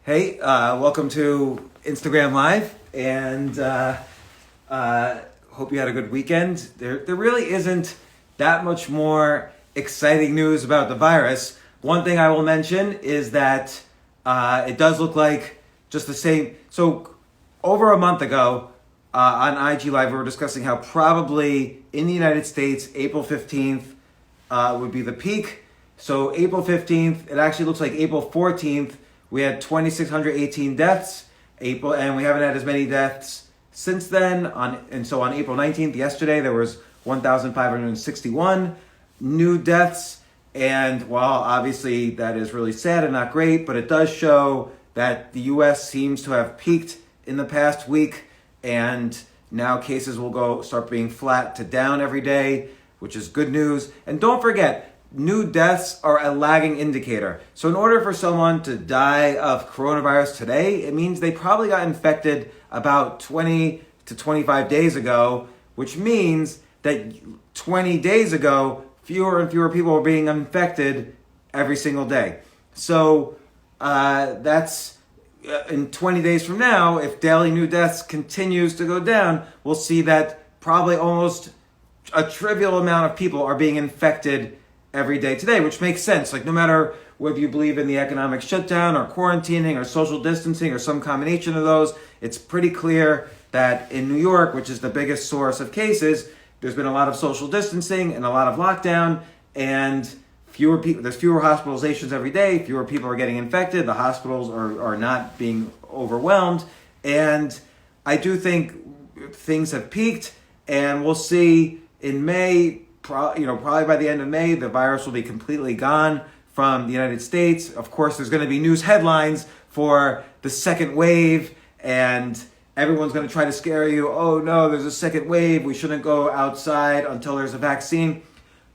Welcome to Instagram Live, and hope you had a good weekend. There really isn't that much more exciting news about the virus. One thing I will mention is that it does look like just the same. So over a month ago on IG Live, we were discussing how probably in the United States, April 15th would be the peak. So April 15th, it actually looks like April 14th, we had 2,618 deaths, and we haven't had as many deaths since then. So on April 19th, yesterday, there was 1,561 new deaths. And while obviously that is really sad and not great, but it does show that the US seems to have peaked in the past week, and now cases will start being flat to down every day, which is good news. And don't forget, new deaths are a lagging indicator. So in order for someone to die of coronavirus today, it means they probably got infected about 20 to 25 days ago, which means that 20 days ago, fewer and fewer people were being infected every single day. So that's in 20 days from now, if daily new deaths continues to go down, we'll see that probably almost a trivial amount of people are being infected every day today, which makes sense. Like, no matter whether you believe in the economic shutdown or quarantining or social distancing or some combination of those, it's pretty clear that in New York, which is the biggest source of cases, there's been a lot of social distancing and a lot of lockdown, and there's fewer hospitalizations every day, fewer people are getting infected, the hospitals are not being overwhelmed, and I do think things have peaked, and we'll see in May, probably by the end of May, the virus will be completely gone from the United States. Of course, there's going to be news headlines for the second wave, and everyone's going to try to scare you. Oh no, there's a second wave. We shouldn't go outside until there's a vaccine.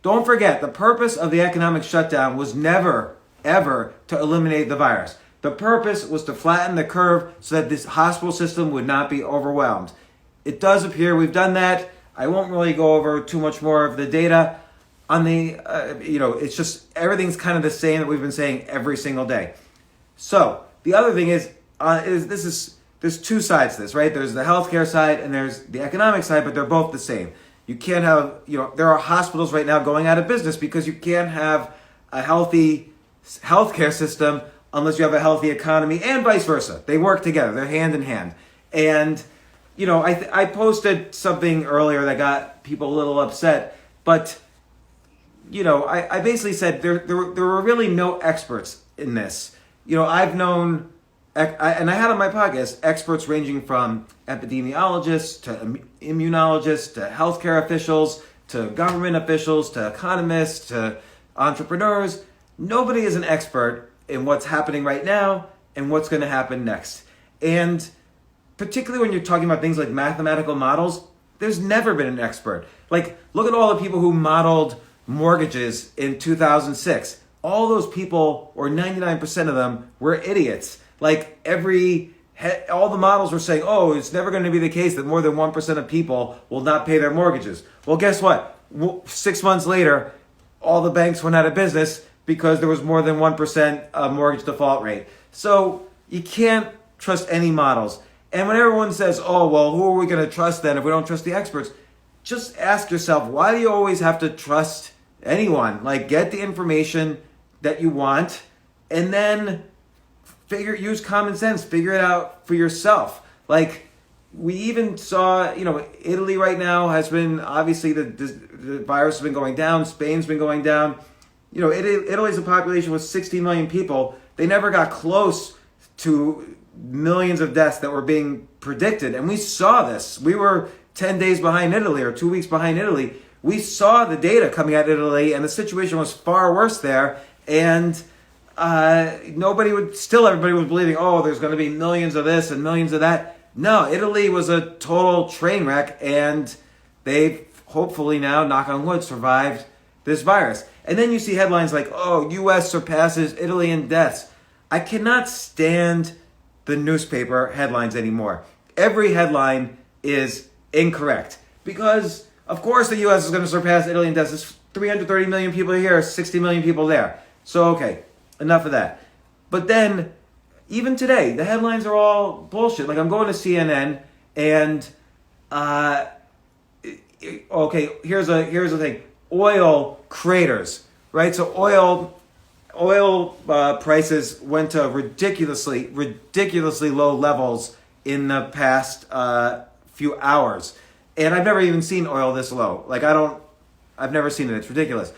Don't forget, the purpose of the economic shutdown was never, ever to eliminate the virus. The purpose was to flatten the curve so that this hospital system would not be overwhelmed. It does appear we've done that. I won't really go over too much more of the data on the, it's just everything's kind of the same that we've been saying every single day. So the other thing is there's two sides to this, right? There's the healthcare side and there's the economic side, but they're both the same. You can't have, there are hospitals right now going out of business because you can't have a healthy healthcare system unless you have a healthy economy, and vice versa. They work together. They're hand in hand. And I posted something earlier that got people a little upset, but, I basically said there were really no experts in this. I've known, and I had on my podcast, experts ranging from epidemiologists to immunologists to healthcare officials to government officials to economists to entrepreneurs. Nobody is an expert in what's happening right now and what's going to happen next. And particularly when you're talking about things like mathematical models, there's never been an expert. Like, look at all the people who modeled mortgages in 2006. All those people, or 99% of them, were idiots. Like, all the models were saying, oh, it's never going to be the case that more than 1% of people will not pay their mortgages. Well, guess what? 6 months later, all the banks went out of business because there was more than 1% mortgage default rate. So you can't trust any models. And when everyone says, oh, well, who are we going to trust then if we don't trust the experts? Just ask yourself, why do you always have to trust anyone? Like, get the information that you want and then use common sense, figure it out for yourself. Like, we even saw, Italy right now has been, obviously the virus has been going down, Spain's been going down. Italy's population was 60 million people. They never got close to millions of deaths that were being predicted. And we saw this. We were 10 days behind Italy or 2 weeks behind Italy. We saw the data coming out of Italy, and the situation was far worse there. And everybody was believing, oh, there's going to be millions of this and millions of that. No, Italy was a total train wreck, and they've hopefully now, knock on wood, survived this virus. And then you see headlines like, oh, U.S. surpasses Italy in deaths. I cannot stand the newspaper headlines anymore. Every headline is incorrect because, of course, the U.S. is going to surpass Italy in deaths. There's 330 million people here, 60 million people there. So, okay, enough of that. But then even today, the headlines are all bullshit. Like I'm going to CNN and okay, here's the thing. Oil craters, right? So oil prices went to ridiculously low levels in the past few hours. And I've never even seen oil this low. Like I've never seen it. It's ridiculous.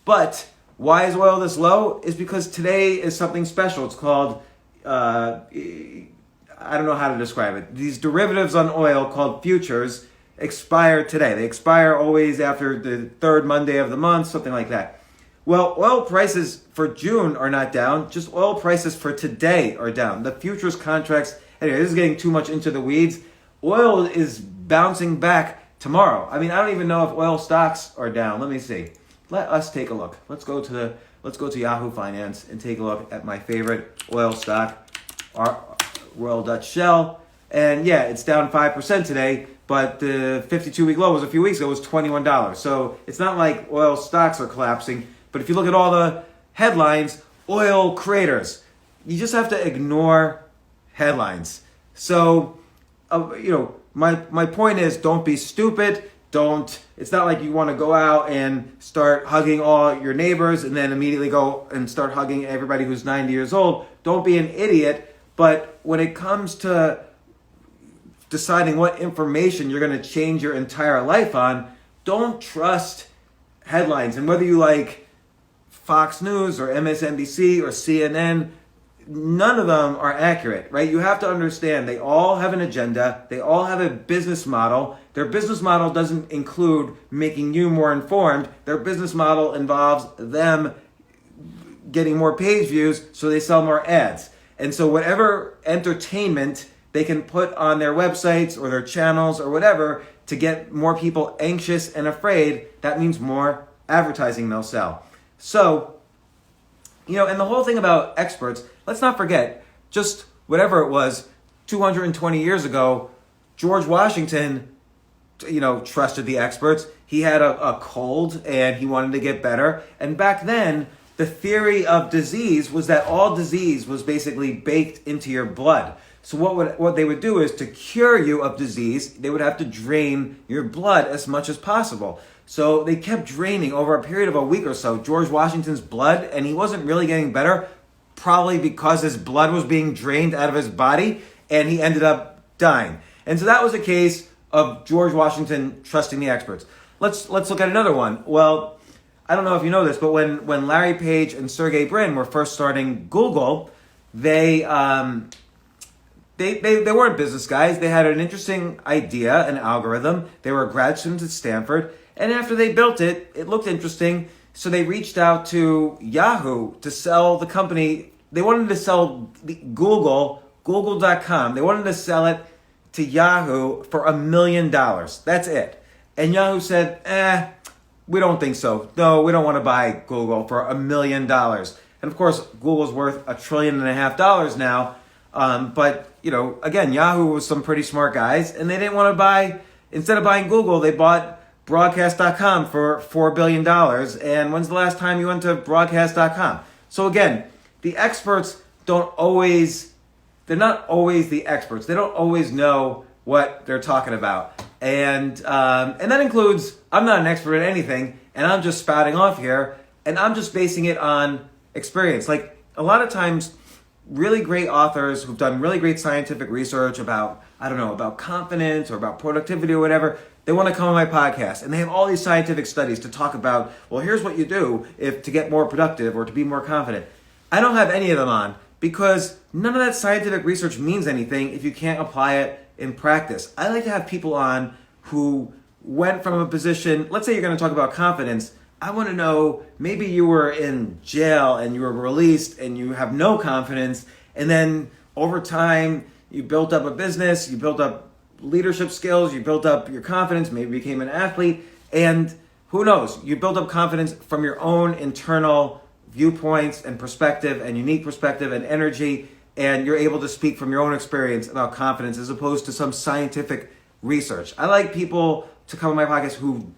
But why is oil this low? Is because today is something special. It's called, I don't know how to describe it. These derivatives on oil called futures expire today. They expire always after the third Monday of the month, something like that. Well, oil prices for June are not down. Just oil prices for today are down. The futures contracts, anyway, this is getting too much into the weeds. Oil is bouncing back tomorrow. I mean, I don't even know if oil stocks are down. Let me see. Let us take a look. Let's go to Yahoo Finance and take a look at my favorite oil stock, Royal Dutch Shell. And yeah, it's down 5% today, but the 52-week low was a few weeks ago, was $21. So it's not like oil stocks are collapsing. But if you look at all the headlines, oil craters. You just have to ignore headlines. So, my point is, don't be stupid. It's not like you want to go out and start hugging all your neighbors and then immediately go and start hugging everybody who's 90 years old. Don't be an idiot. But when it comes to deciding what information you're going to change your entire life on, don't trust headlines. And whether you like Fox News or MSNBC or CNN, none of them are accurate, right? You have to understand they all have an agenda. They all have a business model. Their business model doesn't include making you more informed. Their business model involves them getting more page views so they sell more ads. And so whatever entertainment they can put on their websites or their channels or whatever to get more people anxious and afraid, that means more advertising they'll sell. So, and the whole thing about experts, let's not forget, just whatever it was, 220 years ago, George Washington, trusted the experts. He had a cold and he wanted to get better. And back then, the theory of disease was that all disease was basically baked into your blood. So what they would do is to cure you of disease, they would have to drain your blood as much as possible. So they kept draining over a period of a week or so George Washington's blood, and he wasn't really getting better, probably because his blood was being drained out of his body, and he ended up dying. And so that was a case of George Washington trusting the experts. Let's look at another one. Well, I don't know if you know this, but when Larry Page and Sergey Brin were first starting Google, they weren't business guys. They had an interesting idea, an algorithm. They were grad students at Stanford. And after they built it, it looked interesting. So they reached out to Yahoo to sell the company. They wanted to sell Google.com. They wanted to sell it to Yahoo for $1 million. That's it. And Yahoo said, we don't think so. No, we don't want to buy Google for $1 million. And of course, Google's worth $1.5 trillion now. But, again, Yahoo was some pretty smart guys, and they didn't want to buy, instead of buying Google, they bought broadcast.com for $4 billion. And when's the last time you went to broadcast.com? So again, the experts they're not always the experts. They don't always know what they're talking about. And that includes, I'm not an expert at anything, and I'm just spouting off here, and I'm just basing it on experience. Like a lot of times, really great authors who've done really great scientific research about confidence or about productivity or whatever, they want to come on my podcast and they have all these scientific studies to talk about, well, here's what you do to get more productive or to be more confident. I don't have any of them on because none of that scientific research means anything if you can't apply it in practice. I like to have people on who went from a position, let's say you're going to talk about confidence. I want to know, maybe you were in jail and you were released and you have no confidence. And then over time, you built up a business, you built up leadership skills, you built up your confidence, maybe became an athlete. And who knows, you built up confidence from your own internal viewpoints and perspective and unique perspective and energy. And you're able to speak from your own experience about confidence as opposed to some scientific research. I like people to come on my podcast who,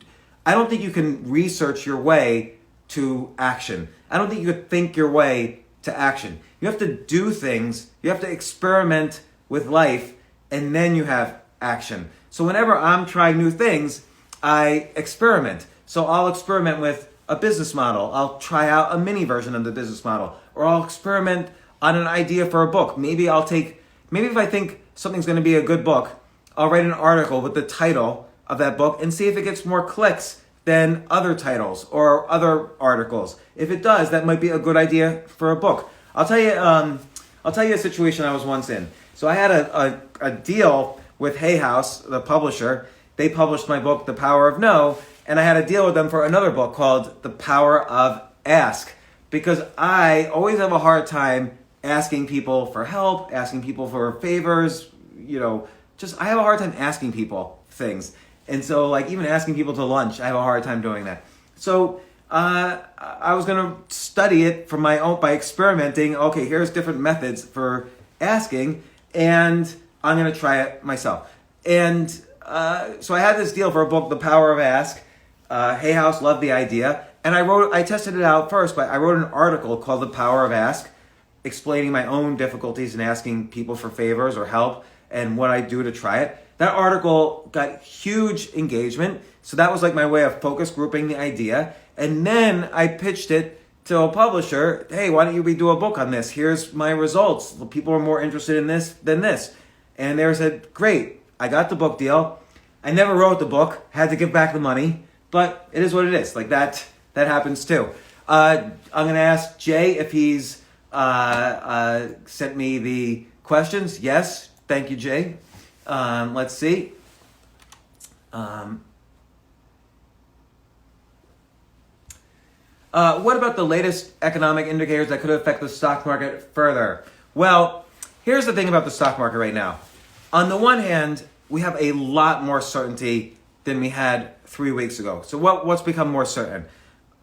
I don't think you can research your way to action. I don't think you could think your way to action. You have to do things, you have to experiment with life, and then you have action. So whenever I'm trying new things, I experiment. So I'll experiment with a business model. I'll try out a mini version of the business model, or I'll experiment on an idea for a book. Maybe if I think something's going to be a good book, I'll write an article with the title of that book and see if it gets more clicks than other titles or other articles. If it does, that might be a good idea for a book. I'll tell you a situation I was once in. So I had a deal with Hay House, the publisher. They published my book, The Power of No, and I had a deal with them for another book called The Power of Ask, because I always have a hard time asking people for help, asking people for favors, I have a hard time asking people things. And so like even asking people to lunch, I have a hard time doing that. So I was going to study it from my own by experimenting. Okay, here's different methods for asking, and I'm going to try it myself. And so I had this deal for a book, The Power of Ask. Hay House loved the idea, and I tested it out first, but I wrote an article called The Power of Ask, explaining my own difficulties in asking people for favors or help and what I do to try it. That article got huge engagement, so that was like my way of focus grouping the idea. And then I pitched it to a publisher. Hey, why don't we do a book on this? Here's my results. People are more interested in this than this. And they said, great, I got the book deal. I never wrote the book, had to give back the money, but it is what it is. Like that happens too. I'm going to ask Jay if he's sent me the questions. Yes, thank you, Jay. Let's see. What about the latest economic indicators that could affect the stock market further? Well, here's the thing about the stock market right now. On the one hand, we have a lot more certainty than we had 3 weeks ago. So what's become more certain?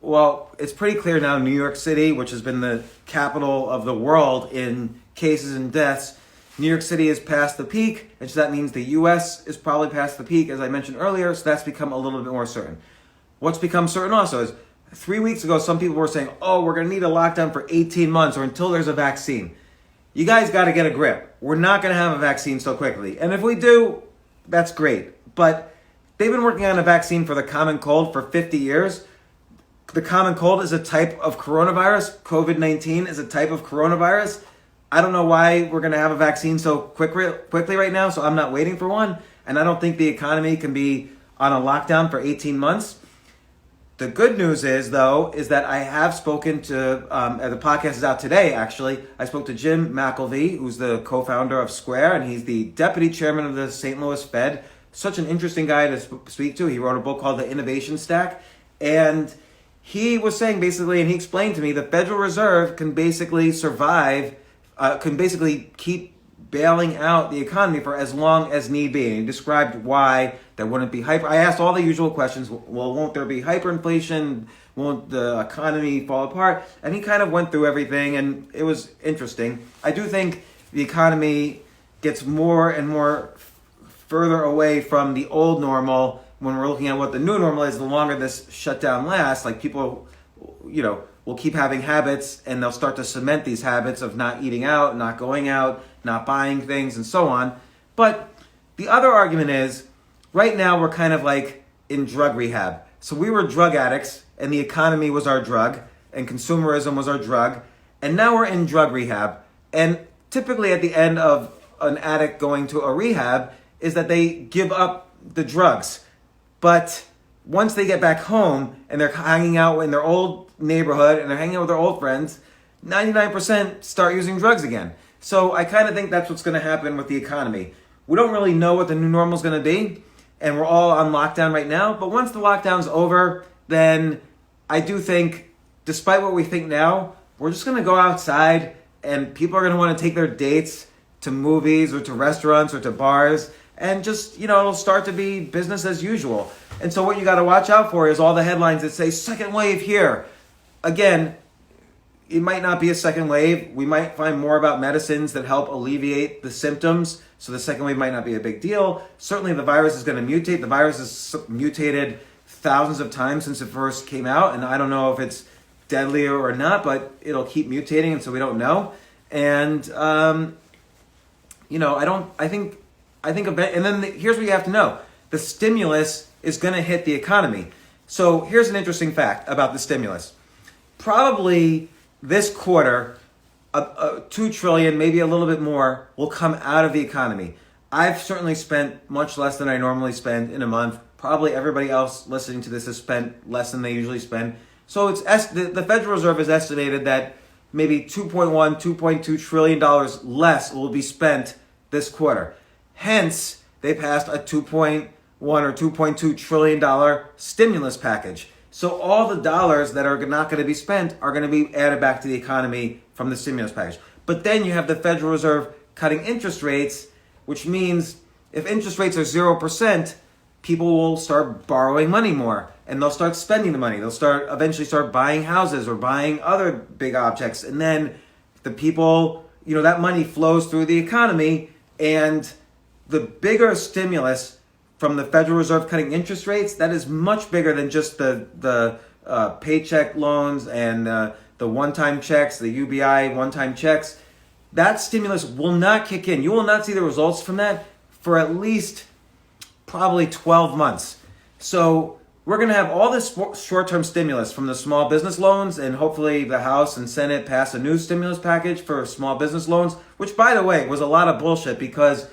Well, it's pretty clear now New York City, which has been the capital of the world in cases and deaths, New York City is past the peak, and so that means the U.S. is probably past the peak, as I mentioned earlier, so that's become a little bit more certain. What's become certain also is 3 weeks ago, some people were saying, oh, we're going to need a lockdown for 18 months or until there's a vaccine. You guys got to get a grip. We're not going to have a vaccine so quickly. And if we do, that's great. But they've been working on a vaccine for the common cold for 50 years. The common cold is a type of coronavirus. COVID-19 is a type of coronavirus. I don't know why we're going to have a vaccine so quickly right now, so I'm not waiting for one. And I don't think the economy can be on a lockdown for 18 months. The good news is, though, is that I have spoken to, the podcast is out today, actually. I spoke to Jim McElvey, who's the co-founder of Square, and he's the deputy chairman of the St. Louis Fed. Such an interesting guy to speak to. He wrote a book called The Innovation Stack. And he was saying basically, and he explained to me, the Federal Reserve can basically survive, can basically keep bailing out the economy for as long as need be. And he described why there wouldn't be hyper. I asked all the usual questions. Well, won't there be hyperinflation? Won't the economy fall apart? And he kind of went through everything, and it was interesting. I do think the economy gets more and more further away from the old normal when we're looking at what the new normal is. The longer this shutdown lasts, like people, will keep having habits, and they'll start to cement these habits of not eating out, not going out, not buying things, and so on. But the other argument is, right now we're kind of like in drug rehab. So we were drug addicts, and the economy was our drug, and consumerism was our drug, and now we're in drug rehab. And typically at the end of an addict going to a rehab is that they give up the drugs. But once they get back home and they're hanging out in their old neighborhood and they're hanging out with their old friends, 99% start using drugs again. So I kind of think that's what's going to happen with the economy. We don't really know what the new normal is going to be, and we're all on lockdown right now. But once the lockdown's over, then I do think, despite what we think now, we're just going to go outside, and people are going to want to take their dates to movies or to restaurants or to bars, and just, it'll start to be business as usual. And so what you got to watch out for is all the headlines that say second wave here. Again, it might not be a second wave. We might find more about medicines that help alleviate the symptoms. So the second wave might not be a big deal. Certainly the virus is going to mutate. The virus has mutated thousands of times since it first came out. And I don't know if it's deadlier or not, but it'll keep mutating, and so we don't know. And here's what you have to know: the stimulus is going to hit the economy. So here's an interesting fact about the stimulus. Probably this quarter, 2 trillion, maybe a little bit more, will come out of the economy. I've certainly spent much less than I normally spend in a month. Probably everybody else listening to this has spent less than they usually spend. So the Federal Reserve has estimated that maybe $2.2 trillion less will be spent this quarter. Hence, they passed a $2.1 or $2.2 trillion stimulus package. So all the dollars that are not going to be spent are going to be added back to the economy from the stimulus package. But then you have the Federal Reserve cutting interest rates, which means if interest rates are 0%, people will start borrowing money more, and they'll start spending the money. They'll eventually start buying houses or buying other big objects. And then the people, that money flows through the economy, and the bigger stimulus from the Federal Reserve cutting interest rates, that is much bigger than just the paycheck loans and the one-time checks, the UBI one-time checks. That stimulus will not kick in. You will not see the results from that for at least probably 12 months. So we're going to have all this short-term stimulus from the small business loans, and hopefully the House and Senate pass a new stimulus package for small business loans, which, by the way, was a lot of bullshit, because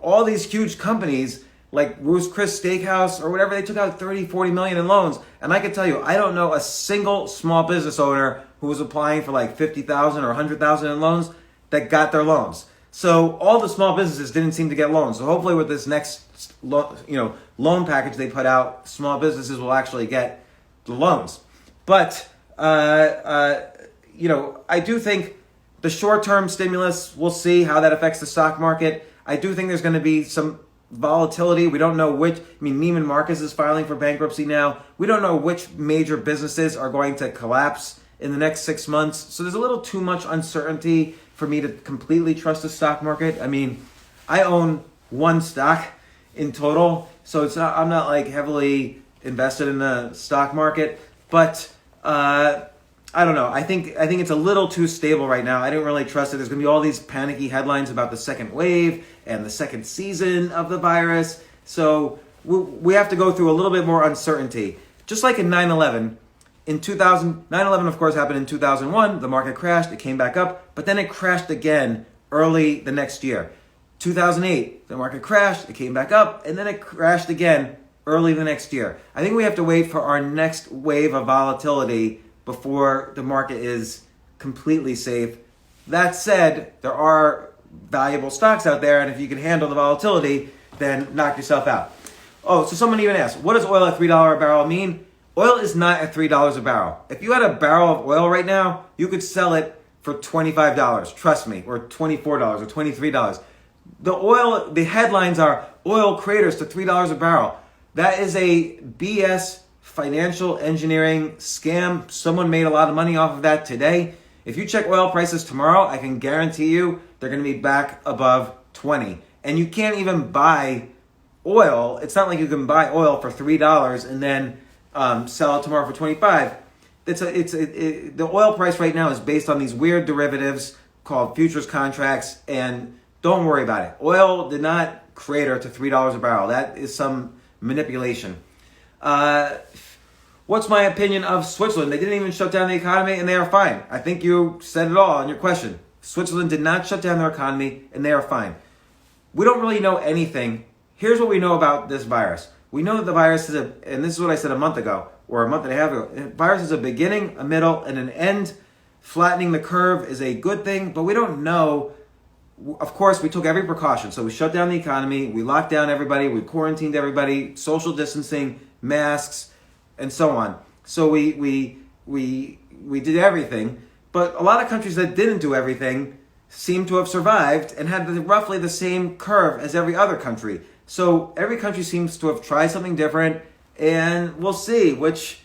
all these huge companies like Ruth's Chris Steakhouse or whatever, they took out 30, 40 million in loans. And I can tell you, I don't know a single small business owner who was applying for like 50,000 or 100,000 in loans that got their loans. So all the small businesses didn't seem to get loans. So hopefully with this next loan package they put out, small businesses will actually get the loans. But I do think the short-term stimulus, we'll see how that affects the stock market. I do think there's going to be some volatility. We don't know Neiman Marcus is filing for bankruptcy now. We don't know which major businesses are going to collapse in the next 6 months. So there's a little too much uncertainty for me to completely trust the stock market. I own one stock in total, so I'm not like heavily invested in the stock market, but I don't know. I think it's a little too stable right now. I don't really trust it. There's going to be all these panicky headlines about the second wave and the second season of the virus. So we have to go through a little bit more uncertainty. Just like in 9/11, 9/11 of course happened in 2001. The market crashed. It came back up, but then it crashed again early the next year. 2008, the market crashed. It came back up, and then it crashed again early the next year. I think we have to wait for our next wave of volatility before the market is completely safe. That said, there are valuable stocks out there, and if you can handle the volatility, then knock yourself out. Oh, so someone even asked, what does oil at $3 a barrel mean? Oil is not at $3 a barrel. If you had a barrel of oil right now, you could sell it for $25, trust me, or $24 or $23. The headlines are oil craters to $3 a barrel. That is a BS financial engineering scam. Someone made a lot of money off of that today. If you check oil prices tomorrow, I can guarantee you they're going to be back above 20. And you can't even buy oil. It's not like you can buy oil for $3 and then sell it tomorrow for 25. The oil price right now is based on these weird derivatives called futures contracts, and don't worry about it. Oil did not crater to $3 a barrel. That is some manipulation. What's my opinion of Switzerland? They didn't even shut down the economy, and they are fine. I think you said it all in your question. Switzerland did not shut down their economy, and they are fine. We don't really know anything. Here's what we know about this virus. We know that the virus is and this is what I said a month ago, or a month and a half ago. The virus is a beginning, a middle, and an end. Flattening the curve is a good thing, but we don't know. Of course, we took every precaution. So we shut down the economy, we locked down everybody, we quarantined everybody, social distancing, masks, and so on. So we did everything. But a lot of countries that didn't do everything seem to have survived and had roughly the same curve as every other country. So every country seems to have tried something different, and we'll see which,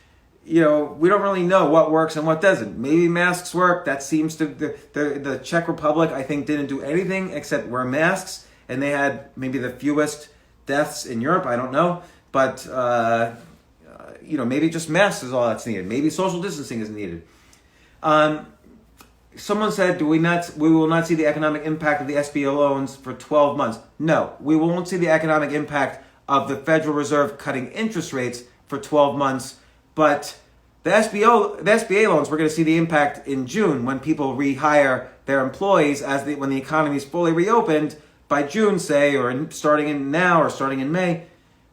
we don't really know what works and what doesn't. Maybe masks work. That seems to, the Czech Republic, I think, didn't do anything except wear masks, and they had maybe the fewest deaths in Europe. I don't know. But, maybe just masks is all that's needed. Maybe social distancing is needed. Someone said, we will not see the economic impact of the SBA loans for 12 months. No, we won't see the economic impact of the Federal Reserve cutting interest rates for 12 months. But the SBA loans, we're going to see the impact in June when people rehire their employees when the economy is fully reopened by June, say, or starting in now or starting in May.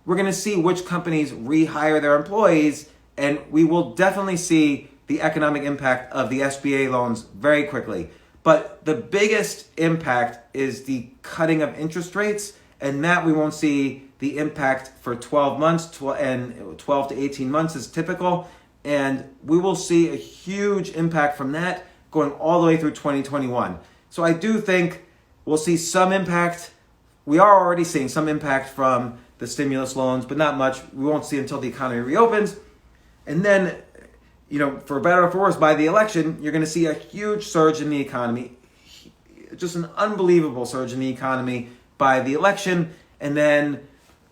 We're going to see which companies rehire their employees, and we will definitely see the economic impact of the SBA loans very quickly. But the biggest impact is the cutting of interest rates, and that we won't see the impact for 12 months, and 12 to 18 months is typical. And we will see a huge impact from that going all the way through 2021. So I do think we'll see some impact. We are already seeing some impact from the stimulus loans, but not much. We won't see until the economy reopens. And then, for better or for worse, by the election, you're going to see a huge surge in the economy, just an unbelievable surge in the economy by the election. And then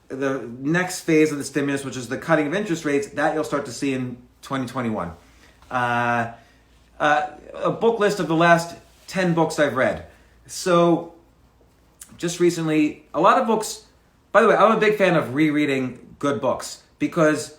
the next phase of the stimulus, which is the cutting of interest rates, that you'll start to see in 2021. A book list of the last 10 books I've read. So just recently, a lot of books, by the way, I'm a big fan of rereading good books because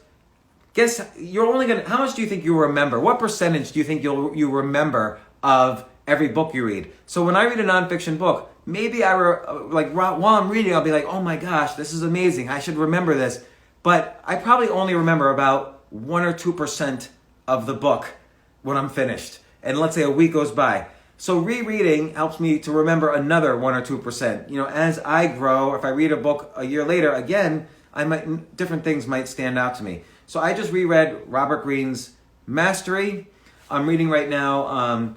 how much do you think you'll remember? What percentage do you think you remember of every book you read? So when I read a nonfiction book, maybe while I'm reading, I'll be like, oh my gosh, this is amazing. I should remember this. But I probably only remember about 1 or 2% of the book when I'm finished. And let's say a week goes by. So rereading helps me to remember another 1 or 2%. As I grow, if I read a book a year later, again, different things might stand out to me. So I just reread Robert Greene's Mastery. I'm reading right now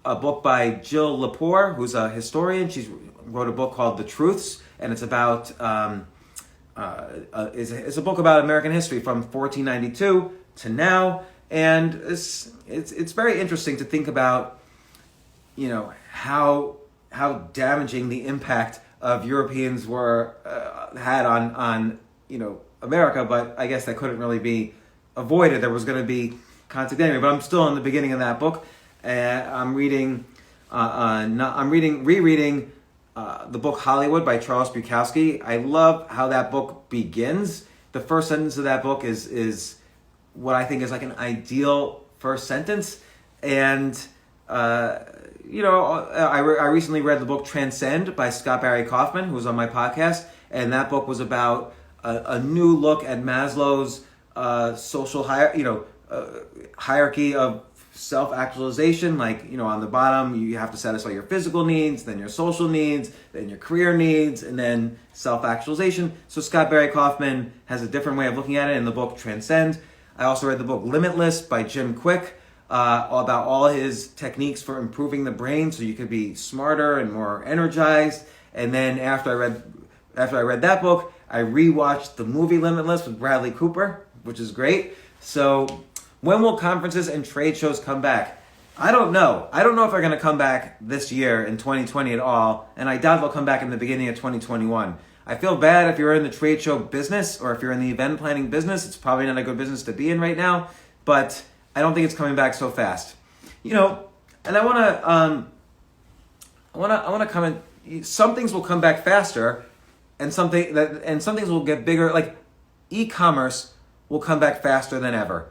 a book by Jill Lepore, who's a historian. She wrote a book called The Truths, and it's about it's a book about American history from 1492 to now, and it's very interesting to think about, how damaging the impact of Europeans had on America, but I guess that couldn't really be avoided. There was going to be conflict anyway, but I'm still in the beginning of that book. I'm rereading the book Hollywood by Charles Bukowski. I love how that book begins. The first sentence of that book is what I think is like an ideal first sentence. And, I recently read the book Transcend by Scott Barry Kaufman, who was on my podcast. And that book was about a new look at Maslow's social hierarchy of self-actualization. On the bottom, you have to satisfy your physical needs, then your social needs, then your career needs, and then self-actualization. So Scott Barry Kaufman has a different way of looking at it in the book Transcend. I also read the book Limitless by Jim Quick, about all his techniques for improving the brain so you could be smarter and more energized. And then after I read that book, I rewatched the movie Limitless with Bradley Cooper, which is great. So when will conferences and trade shows come back? I don't know. I don't know if they're going to come back this year in 2020 at all, and I doubt they'll come back in the beginning of 2021. I feel bad if you're in the trade show business or if you're in the event planning business. It's probably not a good business to be in right now, but I don't think it's coming back so fast. And I want to comment. Some things will come back faster, and some things will get bigger. Like e-commerce will come back faster than ever.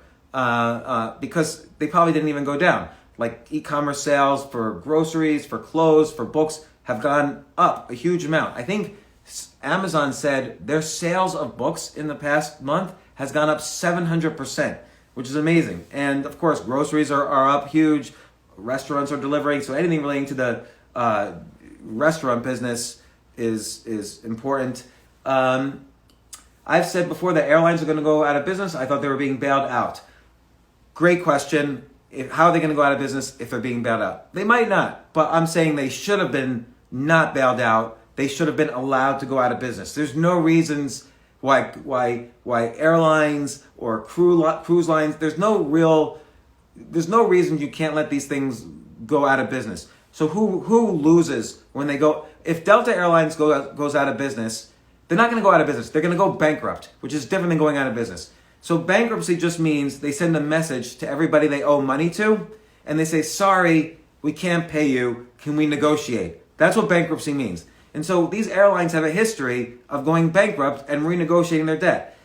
Because they probably didn't even go down. Like e-commerce sales for groceries, for clothes, for books have gone up a huge amount. I think Amazon said their sales of books in the past month has gone up 700%, which is amazing. And of course, groceries are up huge. Restaurants are delivering. So anything relating to the restaurant business is important. I've said before that airlines are going to go out of business. I thought they were being bailed out. Great question. How are they going to go out of business if they're being bailed out? They might not, but I'm saying they should have been not bailed out. They should have been allowed to go out of business. There's no reasons why airlines or cruise lines. There's no reason you can't let these things go out of business. So who loses when they go? If Delta Airlines goes out of business, they're not going to go out of business. They're going to go bankrupt, which is different than going out of business. So bankruptcy just means they send a message to everybody they owe money to, and they say, sorry, we can't pay you. Can we negotiate? That's what bankruptcy means. And so these airlines have a history of going bankrupt and renegotiating their debt.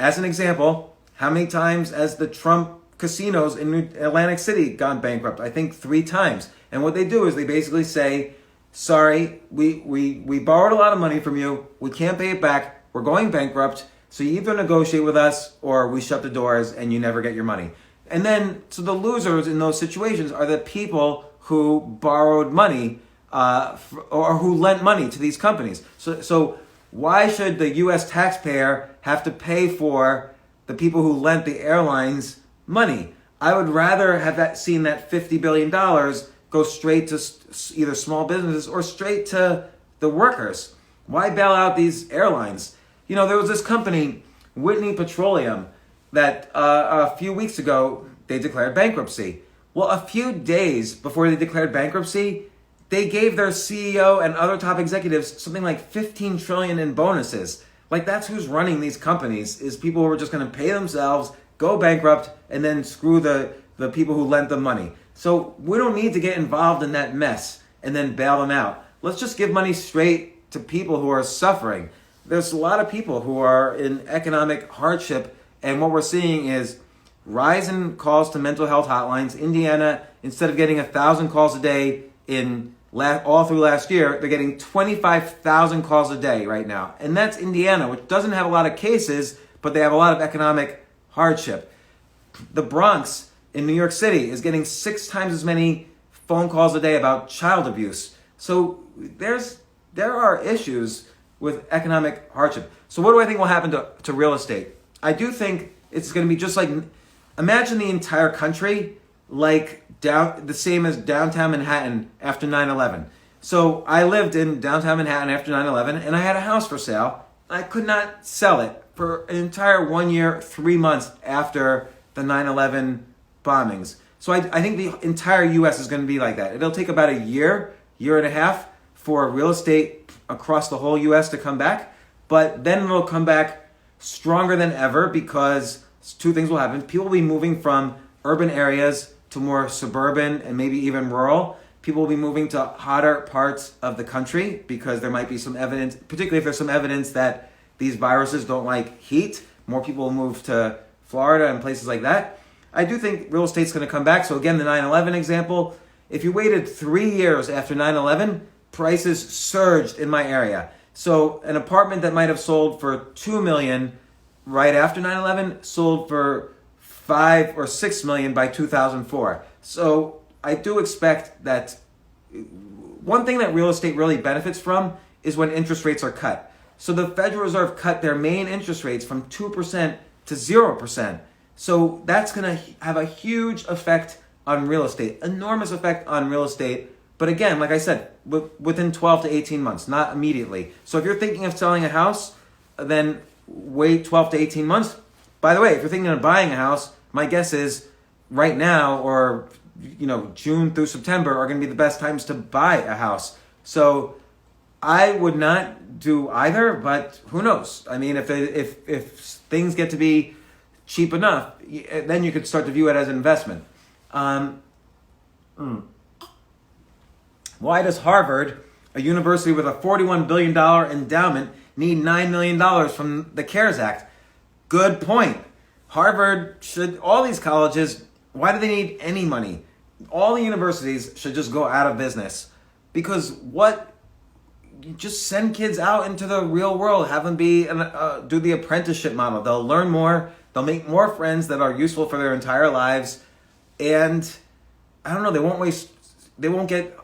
As an example, how many times has the Trump casinos in Atlantic City gone bankrupt? I think 3 times. And what they do is they basically say, sorry, we borrowed a lot of money from you. We can't pay it back. We're going bankrupt. So you either negotiate with us or we shut the doors and you never get your money. And then, so the losers in those situations are the people who borrowed money or who lent money to these companies. So why should the U.S. taxpayer have to pay for the people who lent the airlines money? I would rather have seen that $50 billion go straight to either small businesses or straight to the workers. Why bail out these airlines? You know, there was this company, Whitney Petroleum, that a few weeks ago, they declared bankruptcy. Well, a few days before they declared bankruptcy, they gave their CEO and other top executives something like $15 trillion in bonuses. Like, that's who's running these companies, is people who are just going to pay themselves, go bankrupt, and then screw the people who lent them money. So we don't need to get involved in that mess and then bail them out. Let's just give money straight to people who are suffering. There's a lot of people who are in economic hardship, and what we're seeing is rise in calls to mental health hotlines. Indiana, instead of getting 1,000 calls a day all through last year, they're getting 25,000 calls a day right now. And that's Indiana, which doesn't have a lot of cases, but they have a lot of economic hardship. The Bronx in New York City is getting 6 times as many phone calls a day about child abuse. So there are issues with economic hardship. So what do I think will happen to real estate? I do think it's going to be just like, imagine the entire country like the same as downtown Manhattan after 9/11. So I lived in downtown Manhattan after 9/11, and I had a house for sale. I could not sell it for an entire 1 year, 3 months after the 9/11 bombings. So I think the entire U.S. is going to be like that. It'll take about a year and a half for real estate across the whole U.S. to come back, but then it'll come back stronger than ever because 2 things will happen. People will be moving from urban areas to more suburban and maybe even rural. People will be moving to hotter parts of the country because there might be some evidence, particularly if there's some evidence that these viruses don't like heat. More people will move to Florida and places like that. I do think real estate's going to come back. So again, the 9/11 example, if you waited 3 years after 9/11, prices surged in my area. So an apartment that might have sold for $2 million right after 9/11 sold for $5 or $6 million by 2004. So I do expect that one thing that real estate really benefits from is when interest rates are cut. So the Federal Reserve cut their main interest rates from 2% to 0%. So that's going to have a huge effect on real estate, enormous effect on real estate. But again, like I said, within 12 to 18 months, not immediately. So if you're thinking of selling a house, then wait 12 to 18 months. By the way, if you're thinking of buying a house, my guess is right now or June through September are going to be the best times to buy a house. So I would not do either, but who knows? I mean, if things get to be cheap enough, then you could start to view it as an investment. Why does Harvard, a university with a $41 billion endowment, need $9 million from the CARES Act? Good point. Harvard all these colleges, why do they need any money? All the universities should just go out of business. Because you just send kids out into the real world, have them do the apprenticeship model. They'll learn more, they'll make more friends that are useful for their entire lives, and I don't know, they won't get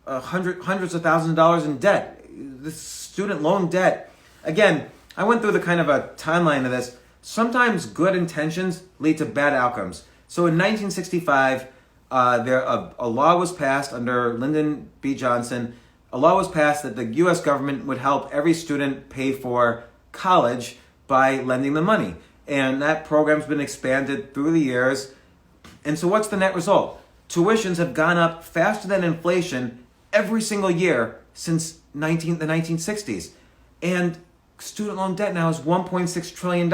hundreds of thousands of dollars in debt. The student loan debt. Again, I went through the kind of a timeline of this. Sometimes good intentions lead to bad outcomes. So in 1965, a law was passed under Lyndon B. Johnson. A law was passed that the U.S. government would help every student pay for college by lending them money. And that program's been expanded through the years. And so what's the net result? Tuitions have gone up faster than inflation every single year since the 1960s. And student loan debt now is $1.6 trillion.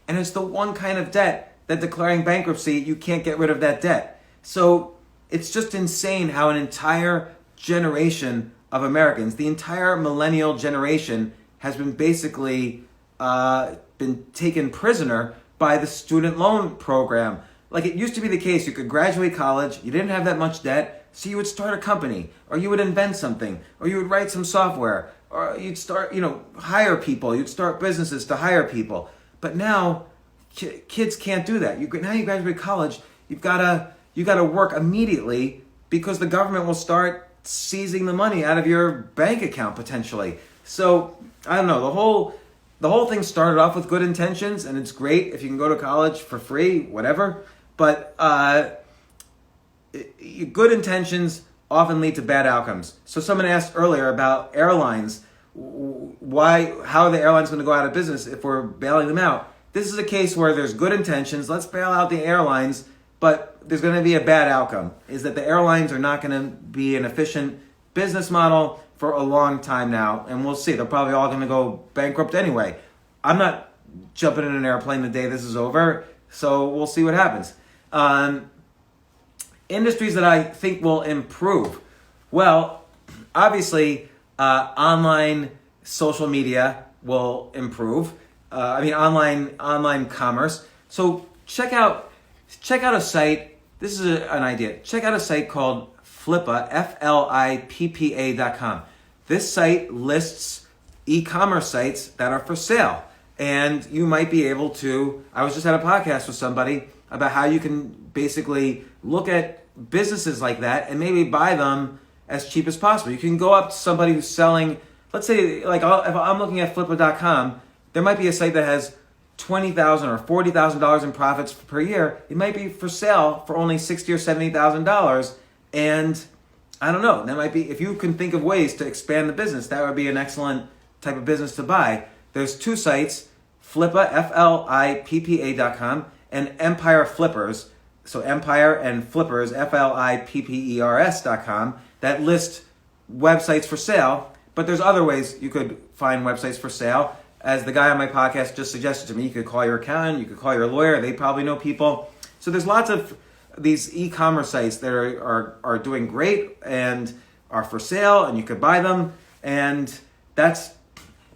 And it's the one kind of debt that declaring bankruptcy, you can't get rid of that debt. So it's just insane how an entire generation of Americans, the entire millennial generation, has been basically been taken prisoner by the student loan program. Like, it used to be the case, you could graduate college, you didn't have that much debt, so you would start a company, or you would invent something, or you would write some software, or you'd start, hire people, you'd start businesses to hire people. But now, kids can't do that. Now you graduate college, you gotta work immediately, because the government will start seizing the money out of your bank account potentially. So I don't know, the whole thing started off with good intentions, and it's great if you can go to college for free, whatever. But good intentions often lead to bad outcomes. So someone asked earlier about airlines. How are the airlines going to go out of business if we're bailing them out? This is a case where there's good intentions. Let's bail out the airlines, but there's going to be a bad outcome. Is that the airlines are not going to be an efficient business model for a long time now, and we'll see. They're probably all going to go bankrupt anyway. I'm not jumping in an airplane the day this is over, so we'll see what happens. Industries that I think will improve. Well, obviously, online social media will improve. Online commerce. So check out a site. This is an idea. Check out a site called Flippa, FLIPPA.com. This site lists e-commerce sites that are for sale. And you might be able to, I was just at a podcast with somebody about how you can basically look at businesses like that and maybe buy them as cheap as possible. You can go up to somebody who's selling, let's say, like if I'm looking at Flippa.com, there might be a site that has $20,000 or $40,000 in profits per year. It might be for sale for only $60,000 or $70,000, and I don't know. That might be, if you can think of ways to expand the business, that would be an excellent type of business to buy. There's two sites, Flippa, FLIPPA.com, and Empire Flippers. So Empire and Flippers, FLIPPERS.com, that list websites for sale. But there's other ways you could find websites for sale. As the guy on my podcast just suggested to me, you could call your accountant, you could call your lawyer, they probably know people. So there's lots of these e-commerce sites that are doing great and are for sale, and you could buy them. And that's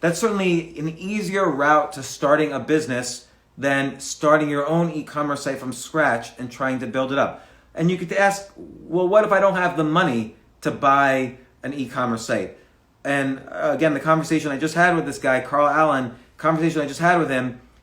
certainly an easier route to starting a business than starting your own e-commerce site from scratch and trying to build it up. And you could ask, well, what if I don't have the money to buy an e-commerce site? And again, the conversation I just had with this guy, Carl Allen,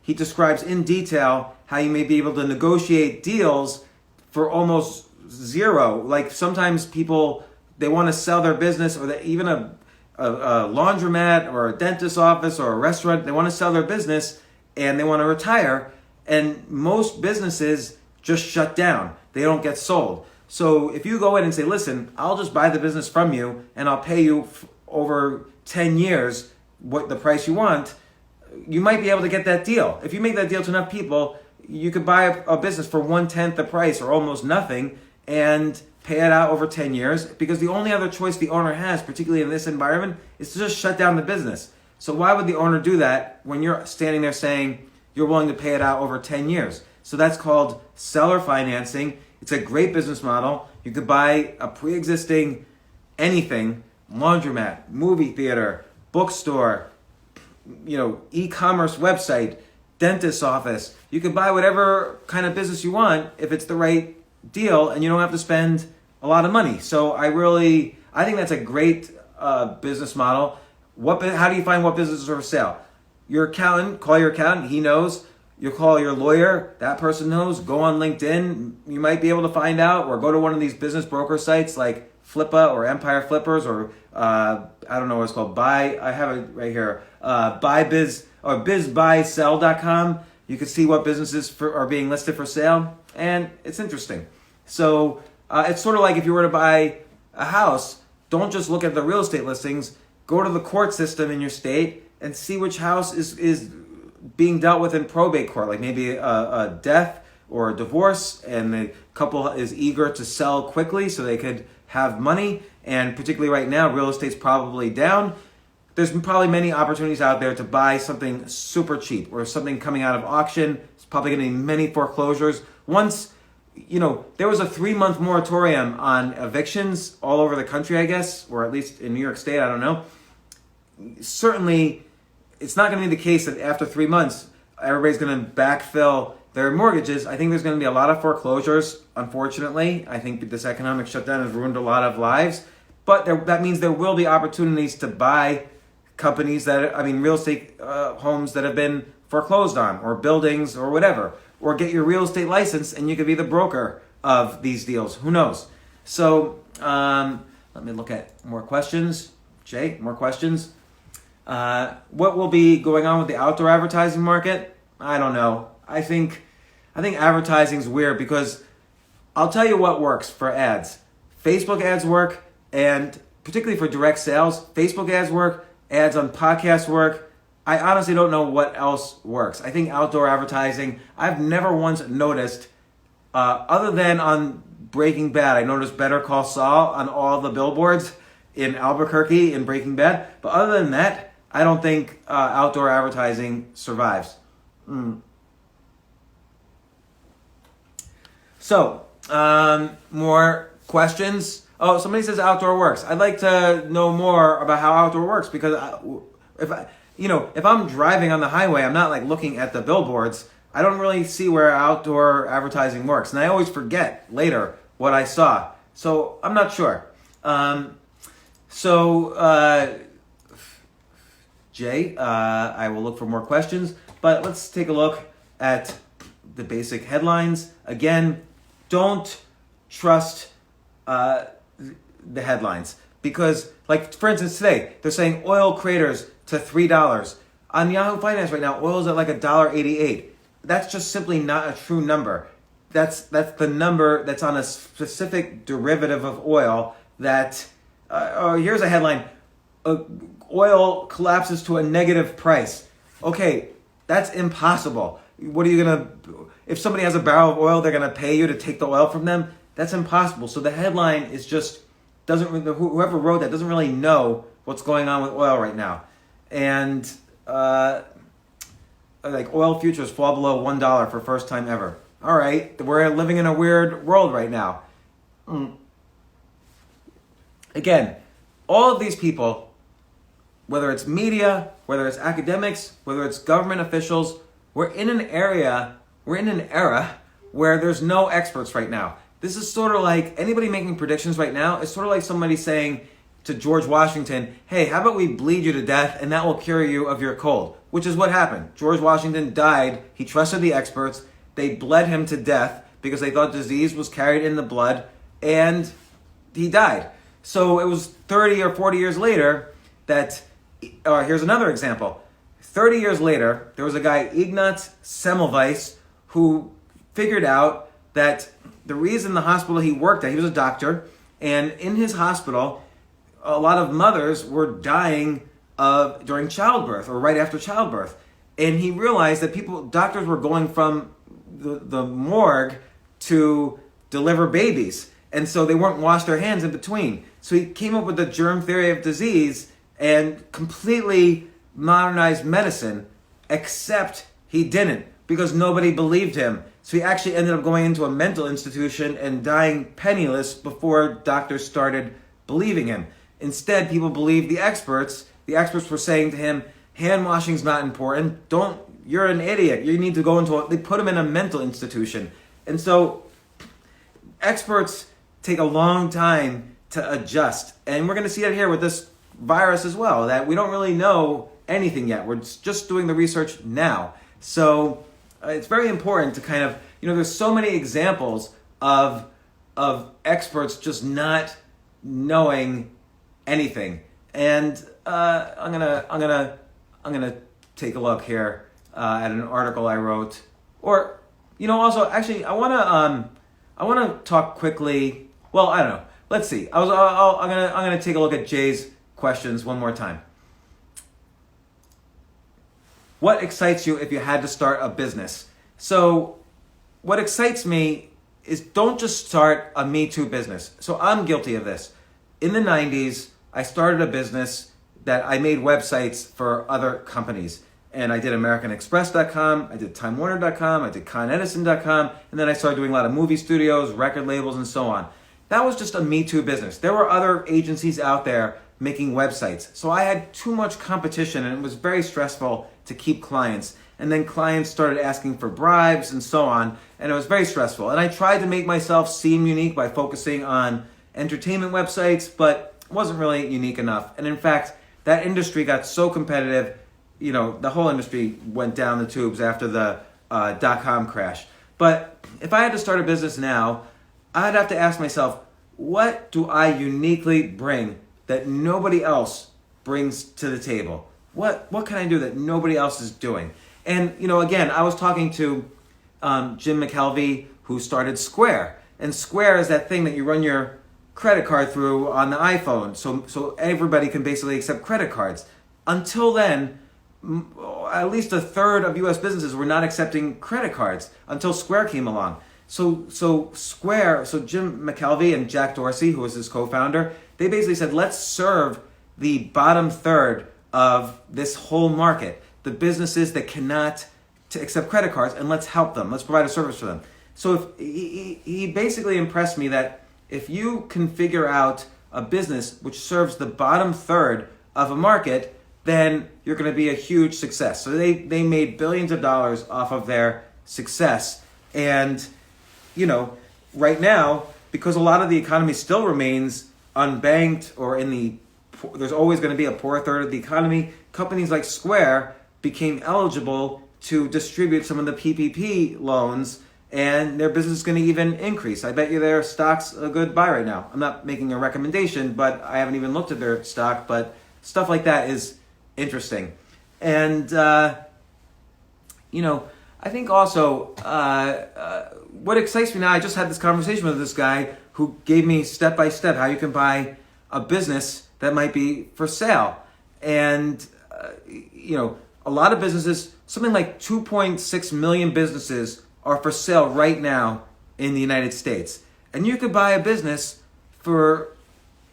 he describes in detail how you may be able to negotiate deals for almost zero. Like sometimes people, they want to sell their business, or even a laundromat or a dentist's office or a restaurant, they want to sell their business and they want to retire, and most businesses just shut down. They don't get sold. So if you go in and say, listen, I'll just buy the business from you and I'll pay you over 10 years what the price you want, you might be able to get that deal. If you make that deal to enough people, you could buy a business for 1/10 the price or almost nothing and pay it out over 10 years, because the only other choice the owner has, particularly in this environment, is to just shut down the business. So why would the owner do that when you're standing there saying you're willing to pay it out over 10 years? So that's called seller financing. It's a great business model. You could buy a pre-existing anything, laundromat, movie theater, bookstore, e-commerce website, dentist's office. You could buy whatever kind of business you want if it's the right deal, and you don't have to spend a lot of money. So I think that's a great business model. How do you find what businesses are for sale? Your accountant, call your accountant, he knows. You call your lawyer, that person knows. Go on LinkedIn, you might be able to find out, or go to one of these business broker sites like Flippa or Empire Flippers, or I don't know what it's called. I have it right here. BuyBiz or BizBuySell.com. You can see what businesses are being listed for sale, and it's interesting. So it's sort of like if you were to buy a house, don't just look at the real estate listings. Go to the court system in your state and see which house is being dealt with in probate court, like maybe a death or a divorce, and the couple is eager to sell quickly so they could have money. And particularly right now, real estate's probably down. There's probably many opportunities out there to buy something super cheap, or something coming out of auction. It's probably going to be many foreclosures. Once there was a 3-month moratorium on evictions all over the country, I guess, or at least in New York State, I don't know. Certainly, it's not going to be the case that after 3 months, everybody's going to backfill their mortgages. I think there's going to be a lot of foreclosures, unfortunately. I think this economic shutdown has ruined a lot of lives. But that means there will be opportunities to buy real estate homes that have been foreclosed on, or buildings, or whatever. Or get your real estate license, and you could be the broker of these deals. Who knows? So let me look at more questions. Jay, more questions? What will be going on with the outdoor advertising market? I don't know. I think advertising's weird, because I'll tell you what works for ads. Facebook ads work, and particularly for direct sales, Facebook ads work, ads on podcasts work. I honestly don't know what else works. I think outdoor advertising, I've never once noticed, other than on Breaking Bad, I noticed Better Call Saul on all the billboards in Albuquerque in Breaking Bad. But other than that, I don't think outdoor advertising survives. So, more questions? Oh, somebody says outdoor works. I'd like to know more about how outdoor works, because if I'm driving on the highway, I'm not like looking at the billboards. I don't really see where outdoor advertising works. And I always forget later what I saw. So I'm not sure. Jay, I will look for more questions. But let's take a look at the basic headlines. Again, don't trust the headlines. Because, like, for instance, today, they're saying oil craters to $3. On Yahoo Finance right now, oil is at like $1.88. That's just simply not a true number. That's the number that's on a specific derivative of oil that, here's a headline, oil collapses to a negative price. Okay, that's impossible. What are you going to, if somebody has a barrel of oil, they're going to pay you to take the oil from them? That's impossible. So the headline is just, whoever wrote that doesn't really know what's going on with oil right now. And like oil futures fall below $1 for first time ever. All right, we're living in a weird world right now. Again, all of these people, whether it's media, whether it's academics, whether it's government officials, we're in an era where there's no experts right now. This is sort of like anybody making predictions right now. It's sort of like somebody saying to George Washington, hey, how about we bleed you to death and that will cure you of your cold? Which is what happened. George Washington died. He trusted the experts. They bled him to death because they thought disease was carried in the blood, and he died. So it was 30 or 40 years later that, here's another example. 30 years later, there was a guy, Ignaz Semmelweis, who figured out that the reason the hospital he worked at, he was a doctor, and in his hospital, a lot of mothers were dying during childbirth or right after childbirth. And he realized that doctors were going from the morgue to deliver babies. And so they weren't wash their hands in between. So he came up with the germ theory of disease and completely modernized medicine, except he didn't, because nobody believed him. So he actually ended up going into a mental institution and dying penniless before doctors started believing him. Instead, people believed the experts. The experts were saying to him, hand washing's not important. You're an idiot. You need to go they put him in a mental institution. And so experts take a long time to adjust. And we're going to see that here with this virus as well, that we don't really know anything yet. We're just doing the research now. So it's very important to kind of, there's so many examples of experts just not knowing anything. And I'm gonna take a look here at an article I wrote, or also actually I wanna talk quickly. Well, I don't know. Let's see. I'm gonna take a look at Jay's questions one more time. What excites you if you had to start a business? So, what excites me is don't just start a Me Too business. So I'm guilty of this. In the 90s, I started a business that I made websites for other companies. and I did AmericanExpress.com, I did TimeWarner.com, I did ConEdison.com, and then I started doing a lot of movie studios, record labels, and so on. That was just a Me Too business. There were other agencies out there making websites. So I had too much competition, and it was very stressful to keep clients. And then clients started asking for bribes and so on, and it was very stressful. And I tried to make myself seem unique by focusing on entertainment websites, but it wasn't really unique enough. And in fact, that industry got so competitive, the whole industry went down the tubes after the dot-com crash. But if I had to start a business now, I'd have to ask myself, what do I uniquely bring that nobody else brings to the table? What can I do that nobody else is doing? And, again, I was talking to Jim McKelvey, who started Square. And Square is that thing that you run your credit card through on the iPhone. So everybody can basically accept credit cards. Until then, at least a third of U.S. businesses were not accepting credit cards until Square came along. So Jim McKelvey and Jack Dorsey, who was his co-founder, they basically said, let's serve the bottom third of this whole market, the businesses that cannot accept credit cards, and let's help them. Let's provide a service for them. So he basically impressed me that if you can figure out a business which serves the bottom third of a market, then you're going to be a huge success. So they made billions of dollars off of their success. And, right now, because a lot of the economy still remains unbanked or there's always going to be a poor third of the economy, companies like Square became eligible to distribute some of the PPP loans, and their business is going to even increase. I bet you their stock's a good buy right now. I'm not making a recommendation, but I haven't even looked at their stock, but stuff like that is interesting. And, I think also what excites me now, I just had this conversation with this guy who gave me step-by-step how you can buy a business that might be for sale. And, a lot of businesses, something like 2.6 million businesses are for sale right now in the United States. And you could buy a business for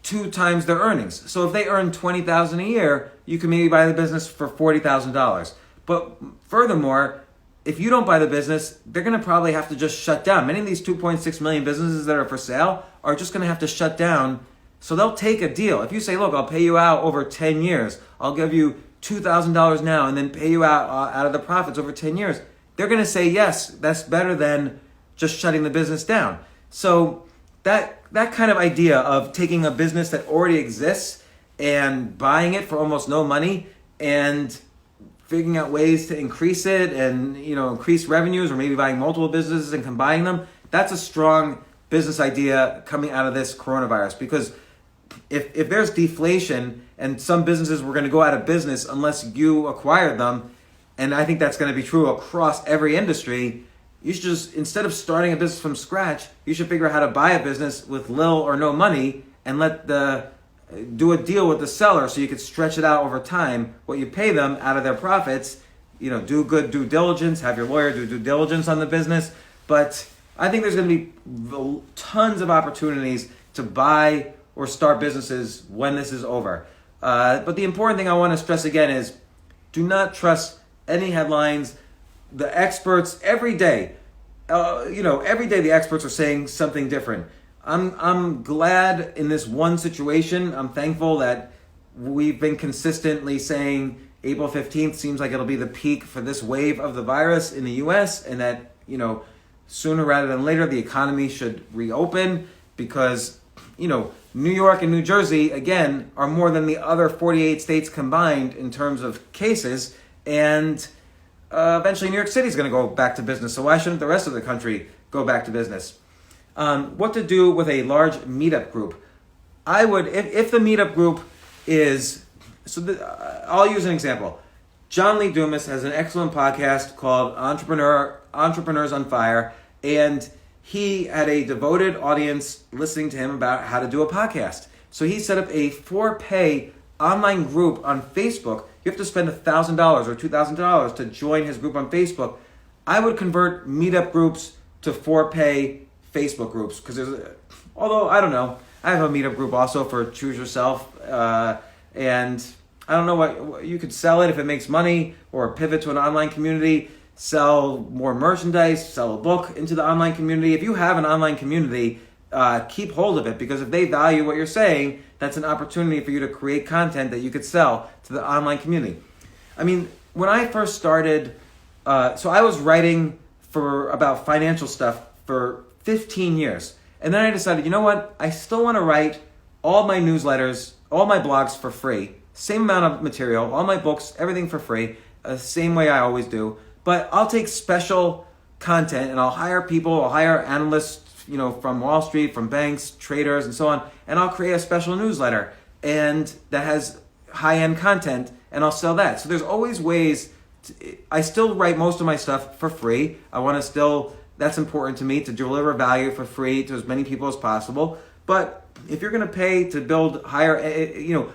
2 times their earnings. So if they earn $20,000 a year, you can maybe buy the business for $40,000. But furthermore, if you don't buy the business, they're going to probably have to just shut down. Many of these 2.6 million businesses that are for sale are just going to have to shut down. So they'll take a deal. If you say, look, I'll pay you out over 10 years. I'll give you $2,000 now and then pay you out of the profits over 10 years. They're going to say, yes, that's better than just shutting the business down. So that kind of idea of taking a business that already exists and buying it for almost no money and figuring out ways to increase it and increase revenues, or maybe buying multiple businesses and combining them, that's a strong business idea coming out of this coronavirus. Because if there's deflation and some businesses were going to go out of business unless you acquired them, and I think that's going to be true across every industry, you should just, instead of starting a business from scratch, you should figure out how to buy a business with little or no money and do a deal with the seller so you could stretch it out over time, what you pay them out of their profits. Do good due diligence, have your lawyer do due diligence on the business. But I think there's going to be tons of opportunities to buy or start businesses when this is over. But the important thing I want to stress again is, do not trust any headlines. The experts every day, every day the experts are saying something different. I'm glad in this one situation. I'm thankful that we've been consistently saying April 15th seems like it'll be the peak for this wave of the virus in the US, and that, sooner rather than later the economy should reopen, because, New York and New Jersey, again, are more than the other 48 states combined in terms of cases, and eventually New York City is going to go back to business, so why shouldn't the rest of the country go back to business? What to do with a large meetup group? I would, if the meetup group is, I'll use an example. John Lee Dumas has an excellent podcast called Entrepreneurs on Fire, and he had a devoted audience listening to him about how to do a podcast. So he set up a for-pay online group on Facebook. You have to spend $1,000 or $2,000 to join his group on Facebook. I would convert meetup groups to for-pay Facebook groups, because although I don't know, I have a meetup group also for Choose Yourself, and I don't know what you could sell it if it makes money, or pivot to an online community, sell more merchandise, sell a book into the online community. If you have an online community, keep hold of it, because if they value what you're saying, that's an opportunity for you to create content that you could sell to the online community. I mean, when I first started, so I was writing about financial stuff for 15 years. And then I decided, you know what? I still want to write all my newsletters, all my blogs for free, same amount of material, all my books, everything for free, same way I always do. But I'll take special content and I'll hire people, I'll hire analysts, from Wall Street, from banks, traders, and so on, and I'll create a special newsletter and that has high-end content, and I'll sell that. So there's always ways. I still write most of my stuff for free. That's important to me, to deliver value for free to as many people as possible. But if you're going to pay to build higher,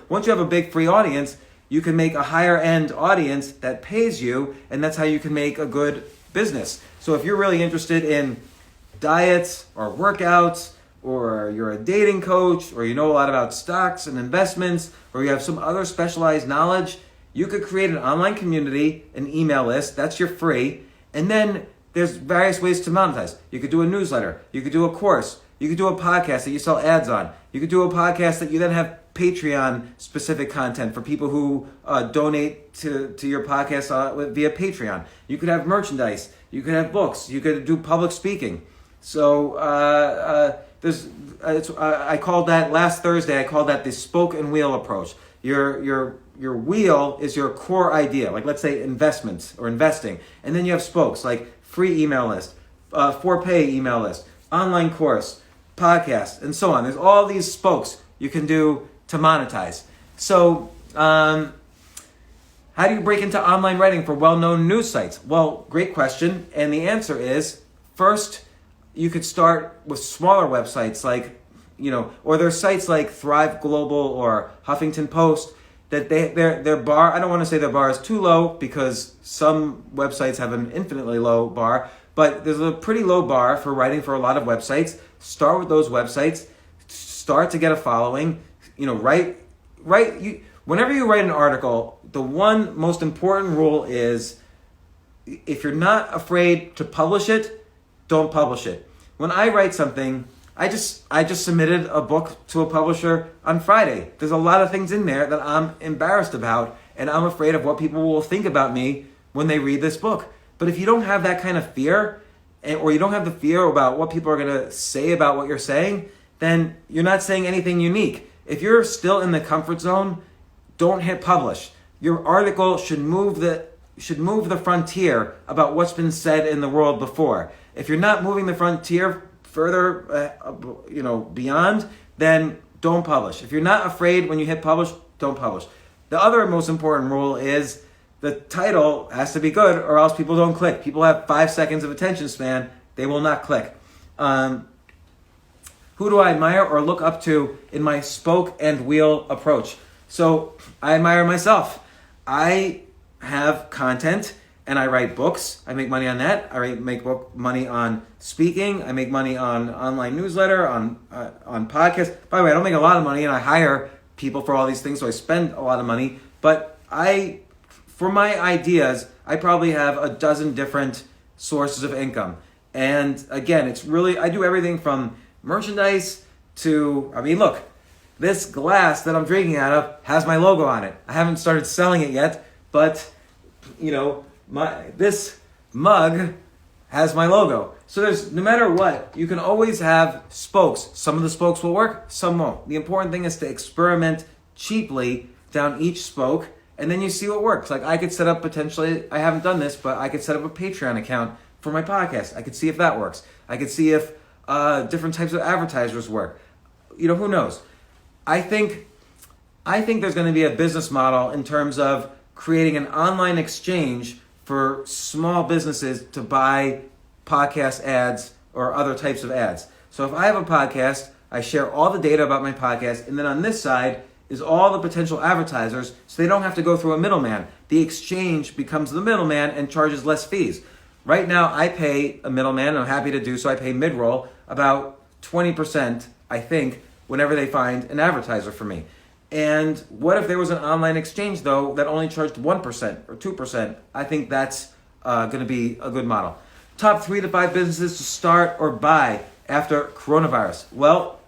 once you have a big free audience, you can make a higher end audience that pays you, and that's how you can make a good business. So if you're really interested in diets or workouts, or you're a dating coach, or you know a lot about stocks and investments, or you have some other specialized knowledge, you could create an online community, an email list, that's your free, and then there's various ways to monetize. You could do a newsletter, you could do a course, you could do a podcast that you sell ads on, you could do a podcast that you then have Patreon specific content for people who donate to your podcast via Patreon. You could have merchandise, you could have books, you could do public speaking. So I called that last Thursday. I called that the spoke and wheel approach. Your wheel is your core idea, like let's say investments or investing, and then you have spokes like free email list, for pay email list, online course, podcast, and so on. There's all these spokes you can do to monetize. So how do you break into online writing for well-known news sites? Well, great question, and the answer is first, you could start with smaller websites or there's sites like Thrive Global or Huffington Post that their bar, I don't want to say their bar is too low because some websites have an infinitely low bar, but there's a pretty low bar for writing for a lot of websites. Start with those websites, start to get a following, whenever you write an article, the one most important rule is if you're not afraid to publish it, don't publish it. When I write something, I just submitted a book to a publisher on Friday. There's a lot of things in there that I'm embarrassed about, and I'm afraid of what people will think about me when they read this book. But if you don't have that kind of fear, or you don't have the fear about what people are going to say about what you're saying, then you're not saying anything unique. If you're still in the comfort zone, don't hit publish. Your article should move the frontier about what's been said in the world before. If you're not moving the frontier further, beyond, then don't publish. If you're not afraid when you hit publish, don't publish. The other most important rule is the title has to be good, or else people don't click. People have 5 seconds of attention span; they will not click. Who do I admire or look up to in my spoke and wheel approach? So I admire myself. I have content and I write books. I make money on that. I make money on speaking. I make money on online newsletter, on podcasts. By the way, I don't make a lot of money, and I hire people for all these things, so I spend a lot of money. But for my ideas, I probably have a dozen different sources of income. And again, I do everything from merchandise to, look, this glass that I'm drinking out of has my logo on it. I haven't started selling it yet, but this mug has my logo. So no matter what, you can always have spokes. Some of the spokes will work, some won't. The important thing is to experiment cheaply down each spoke, and then you see what works. Like I could set up potentially, I haven't done this, but I could set up a Patreon account for my podcast. I could see if that works. I could see if different types of advertisers work. Who knows? I think there's going to be a business model in terms of creating an online exchange for small businesses to buy podcast ads or other types of ads. So if I have a podcast, I share all the data about my podcast, and then on this side is all the potential advertisers, so they don't have to go through a middleman. The exchange becomes the middleman and charges less fees. Right now, I pay a middleman, and I'm happy to do so. I pay mid-roll about 20%, I think, whenever they find an advertiser for me. And what if there was an online exchange, though, that only charged 1% or 2%? I think that's going to be a good model. Top 3 to 5 businesses to start or buy after coronavirus. Well,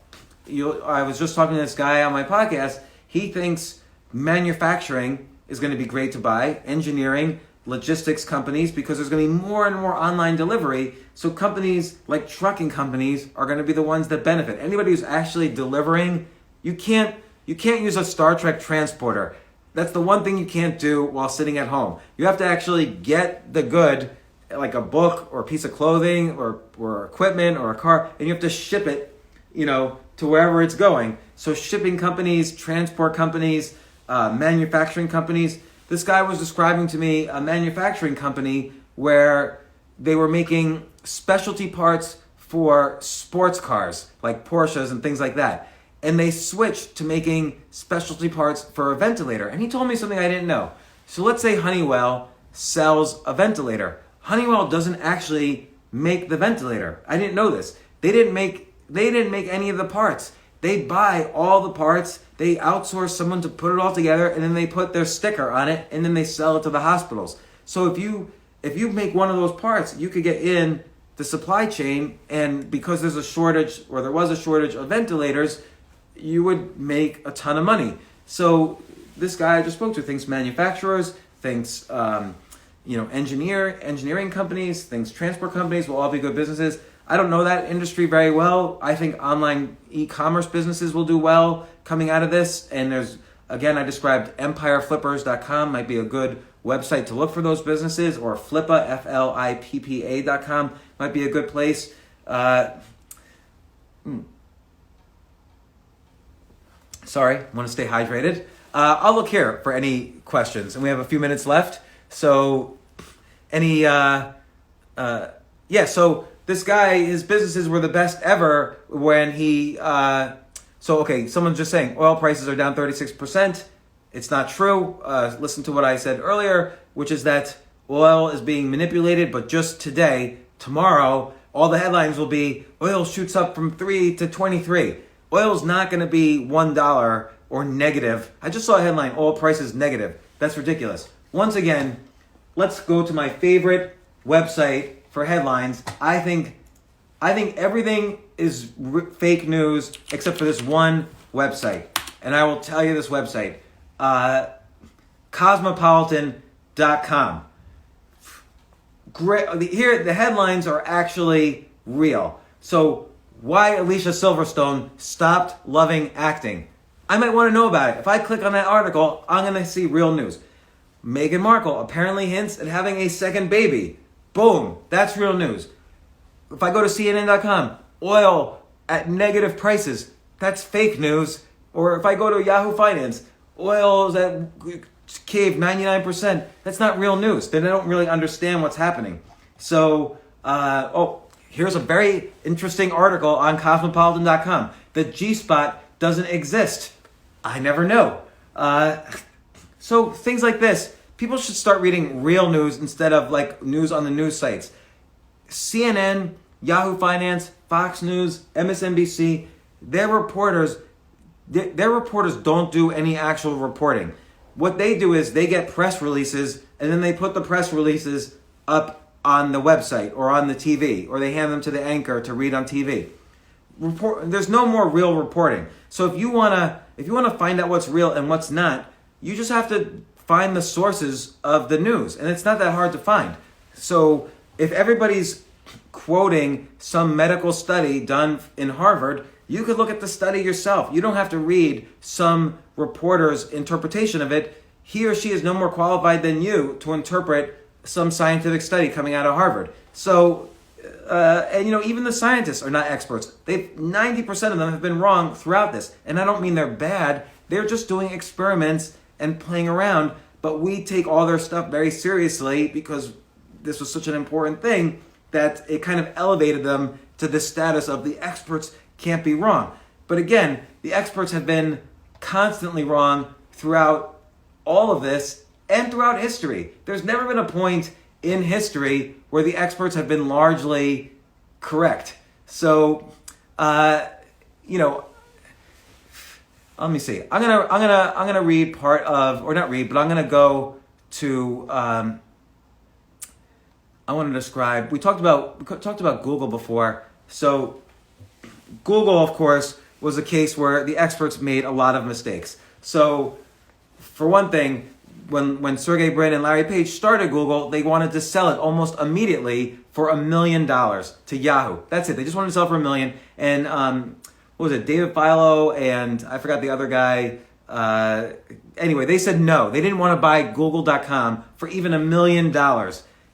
I was just talking to this guy on my podcast. He thinks manufacturing is going to be great to buy, engineering, logistics companies, because there's going to be more and more online delivery. So companies like trucking companies are going to be the ones that benefit. Anybody who's actually delivering, you can't use a Star Trek transporter. That's the one thing you can't do while sitting at home. You have to actually get the good, like a book or a piece of clothing or equipment or a car, and you have to ship it, to wherever it's going. So shipping companies, transport companies, manufacturing companies. This guy was describing to me a manufacturing company where they were making specialty parts for sports cars, like Porsches and things like that. And they switched to making specialty parts for a ventilator. And he told me something I didn't know. So let's say Honeywell sells a ventilator. Honeywell doesn't actually make the ventilator. I didn't know this. They didn't make any of the parts. They buy all the parts, they outsource someone to put it all together, and then they put their sticker on it, and then they sell it to the hospitals. So if you make one of those parts, you could get in the supply chain, and because there was a shortage of ventilators, you would make a ton of money. So this guy I just spoke to thinks manufacturers, thinks engineering companies, thinks transport companies will all be good businesses. I don't know that industry very well. I think online e-commerce businesses will do well coming out of this. And I described empireflippers.com might be a good website to look for those businesses, or Flippa, FLIPPA.com might be a good place. Sorry, I want to stay hydrated. I'll look here for any questions, and we have a few minutes left. So, so this guy, his businesses were the best ever when he, someone's just saying oil prices are down 36%. It's not true. Listen to what I said earlier, which is that oil is being manipulated, but just today, tomorrow, all the headlines will be oil shoots up from 3 to 23. Oil's not going to be $1 or negative. I just saw a headline, oil prices negative. That's ridiculous. Once again, let's go to my favorite website for headlines. I think everything is fake news except for this one website. And I will tell you this website. Cosmopolitan.com. Great. Here, the headlines are actually real. So, why Alicia Silverstone stopped loving acting. I might want to know about it. If I click on that article, I'm going to see real news. Meghan Markle apparently hints at having a second baby. Boom. That's real news. If I go to CNN.com, oil at negative prices. That's fake news. Or if I go to Yahoo Finance, oil's at caved 99%. That's not real news. They don't really understand what's happening. So, here's a very interesting article on Cosmopolitan.com. The G-spot doesn't exist. I never know. So things like this, people should start reading real news instead of like news on the news sites. CNN, Yahoo Finance, Fox News, MSNBC, their reporters don't do any actual reporting. What they do is they get press releases, and then they put the press releases up on the website or on the TV, or they hand them to the anchor to read on TV. There's no more real reporting. So if you wanna find out what's real and what's not, you just have to find the sources of the news, and it's not that hard to find. So if everybody's quoting some medical study done in Harvard, you could look at the study yourself. You don't have to read some reporter's interpretation of it. He or she is no more qualified than you to interpret some scientific study coming out of Harvard. So, even the scientists are not experts. 90% of them have been wrong throughout this. And I don't mean they're bad. They're just doing experiments and playing around. But we take all their stuff very seriously because this was such an important thing that it kind of elevated them to the status of the experts can't be wrong. But again, the experts have been constantly wrong throughout all of this and throughout history. There's never been a point in history where the experts have been largely correct. So, let me see. I'm gonna read part of, or not read, but I'm gonna go to. I want to describe. We talked about Google before. So Google, of course, was a case where the experts made a lot of mistakes. So for one thing, when Sergey Brin and Larry Page started Google, they wanted to sell it almost immediately for $1 million to Yahoo. That's it. They just wanted to sell it for $1 million. And what was it? David Filo and I forgot the other guy. Anyway, they said no. They didn't want to buy Google.com for even $1 million.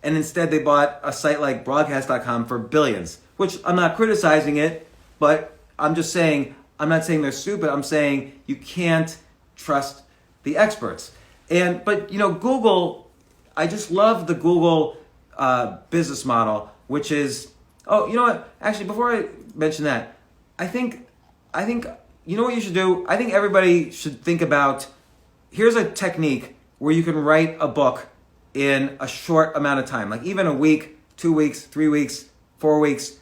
And instead they bought a site like broadcast.com for billions, which I'm not criticizing it, but I'm just saying, I'm not saying they're stupid. I'm saying you can't trust the experts. But Google, I just love the Google business model, which is, oh, you know what? Actually, before I mention that, I think, you know what you should do? I think everybody should think about, here's a technique where you can write a book in a short amount of time, like even a week, 2 weeks, 3 weeks, 4 weeks.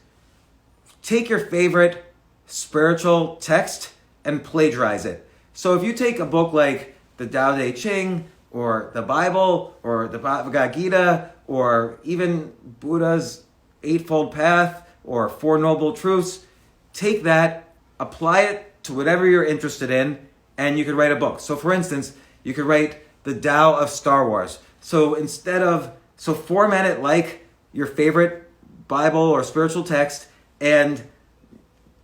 Take your favorite spiritual text and plagiarize it. So if you take a book like the Tao Te Ching or the Bible or the Bhagavad Gita or even Buddha's Eightfold Path or Four Noble Truths, take that, apply it to whatever you're interested in, and you could write a book. So for instance, you could write the Tao of Star Wars. So format it like your favorite Bible or spiritual text and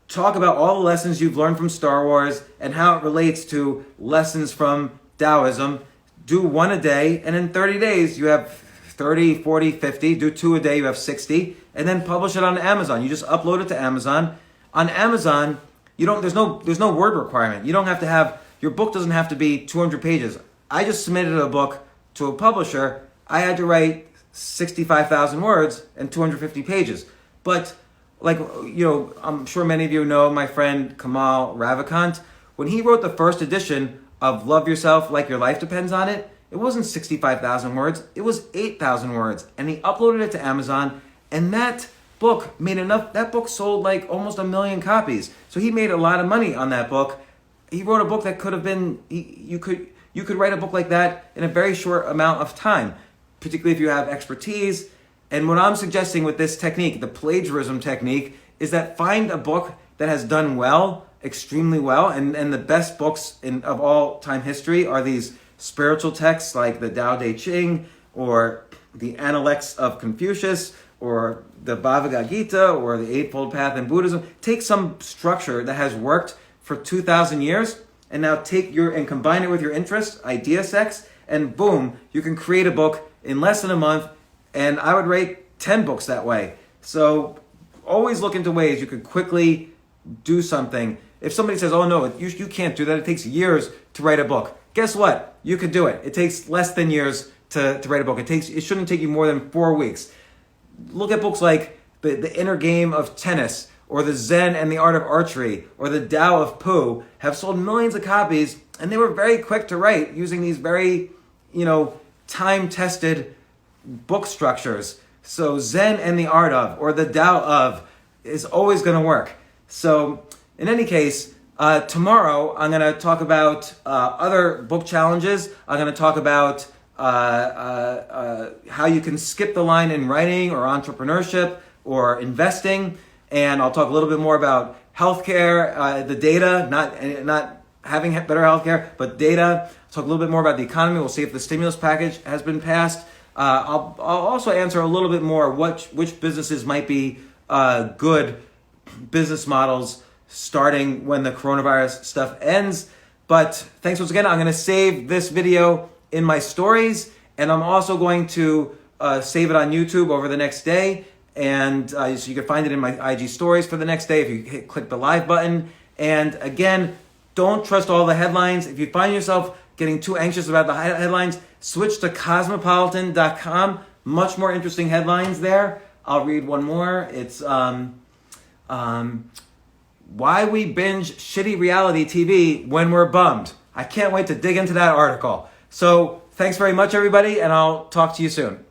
talk about all the lessons you've learned from Star Wars and how it relates to lessons from Taoism. Do one a day, and in 30 days you have 30, 40, 50. Do 2 a day, you have 60. And then publish it on Amazon. You just upload it to Amazon. On Amazon, there's no word requirement. You don't have to have, your book doesn't have to be 200 pages. I just submitted a book to a publisher. I had to write 65,000 words and 250 pages. But I'm sure many of you know my friend Kamal Ravikant. When he wrote the first edition of Love Yourself Like Your Life Depends on It, it wasn't 65,000 words, it was 8,000 words. And he uploaded it to Amazon, and that book sold like almost 1 million copies. So he made a lot of money on that book. He wrote a book that could have been, you could write a book like that in a very short amount of time, particularly if you have expertise. And what I'm suggesting with this technique, the plagiarism technique, is that find a book that has done well, extremely well, and the best books of all time history are these spiritual texts like the Tao Te Ching or the Analects of Confucius or the Bhagavad Gita or the Eightfold Path in Buddhism. Take some structure that has worked for 2,000 years and now and combine it with your interests, idea sex, and boom, you can create a book in less than a month. And I would rate 10 books that way. So always look into ways you could quickly do something. If somebody says, oh no, you can't do that, it takes years to write a book. Guess what? You could do it. It takes less than years to write a book. It shouldn't take you more than 4 weeks. Look at books like The Inner Game of Tennis or The Zen and the Art of Archery or The Tao of Pooh have sold millions of copies, and they were very quick to write using these very, time-tested book structures. So Zen and the Art of, or the Tao of, is always going to work. So in any case, tomorrow I'm going to talk about other book challenges. I'm going to talk about how you can skip the line in writing or entrepreneurship or investing. And I'll talk a little bit more about healthcare, the data, not having better healthcare, but data. I'll talk a little bit more about the economy. We'll see if the stimulus package has been passed. I'll also answer a little bit more which businesses might be good business models starting when the coronavirus stuff ends. But thanks once again. I'm going to save this video in my stories, and I'm also going to save it on YouTube over the next day. And so you can find it in my IG stories for the next day if you click the live button. And again, don't trust all the headlines. If you find yourself getting too anxious about the headlines, switch to cosmopolitan.com. Much more interesting headlines there. I'll read one more. It's why we binge shitty reality TV when we're bummed. I can't wait to dig into that article. So thanks very much, everybody, and I'll talk to you soon.